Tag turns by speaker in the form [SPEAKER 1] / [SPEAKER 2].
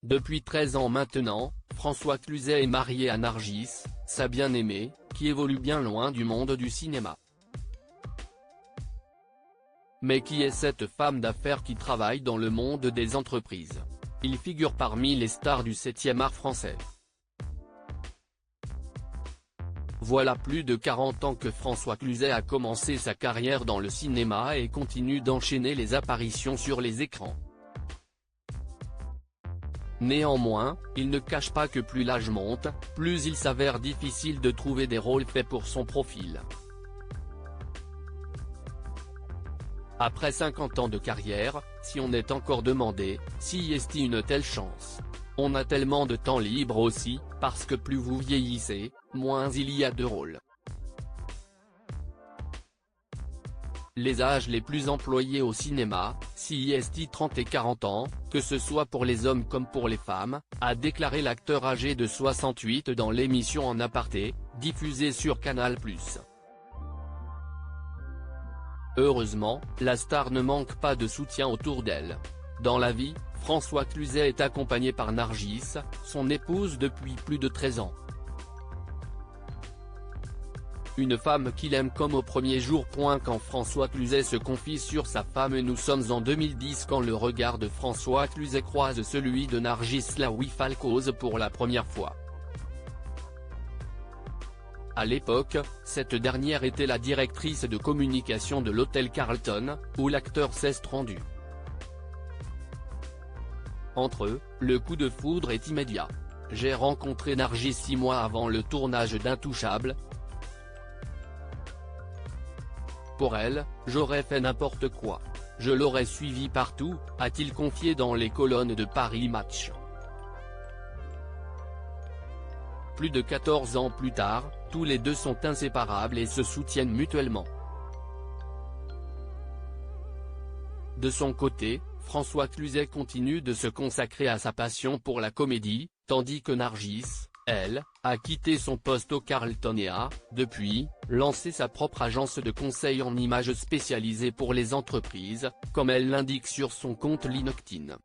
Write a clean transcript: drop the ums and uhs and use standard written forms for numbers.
[SPEAKER 1] Depuis 13 ans maintenant, François Cluzet est marié à Nargis, sa bien-aimée, qui évolue bien loin du monde du cinéma. Mais qui est cette femme d'affaires qui travaille dans le monde des entreprises? Il figure parmi les stars du 7e art français. Voilà plus de 40 ans que François Cluzet a commencé sa carrière dans le cinéma et continue d'enchaîner les apparitions sur les écrans. Néanmoins, il ne cache pas que plus l'âge monte, plus il s'avère difficile de trouver des rôles faits pour son profil. Après 50 ans de carrière, si on est encore demandé, si est-il une telle chance? On a tellement de temps libre aussi, parce que plus vous vieillissez, moins il y a de rôles. Les âges les plus employés au cinéma, si est 30 et 40 ans, que ce soit pour les hommes comme pour les femmes, a déclaré l'acteur âgé de 68 dans l'émission En Aparté, diffusée sur Canal+. Heureusement, la star ne manque pas de soutien autour d'elle. Dans la vie, François Cluzet est accompagné par Nargis, son épouse depuis plus de 13 ans. Une femme qu'il aime comme au premier jour. Quand François Cluzet se confie sur sa femme. Nous sommes en 2010 quand le regard de François Cluzet croise celui de Nargis Laoui Falcoz pour la première fois. À l'époque, cette dernière était la directrice de communication de l'hôtel Carlton, où l'acteur s'est rendu. Entre eux, le coup de foudre est immédiat. J'ai rencontré Nargis 6 mois avant le tournage d'Intouchables. Pour elle, j'aurais fait n'importe quoi. Je l'aurais suivi partout, a-t-il confié dans les colonnes de Paris Match. Plus de 14 ans plus tard, tous les deux sont inséparables et se soutiennent mutuellement. De son côté, François Cluzet continue de se consacrer à sa passion pour la comédie, tandis que Nargis, elle, a quitté son poste au Carlton et a, depuis, lancé sa propre agence de conseil en images spécialisée pour les entreprises, comme elle l'indique sur son compte LinkedIn.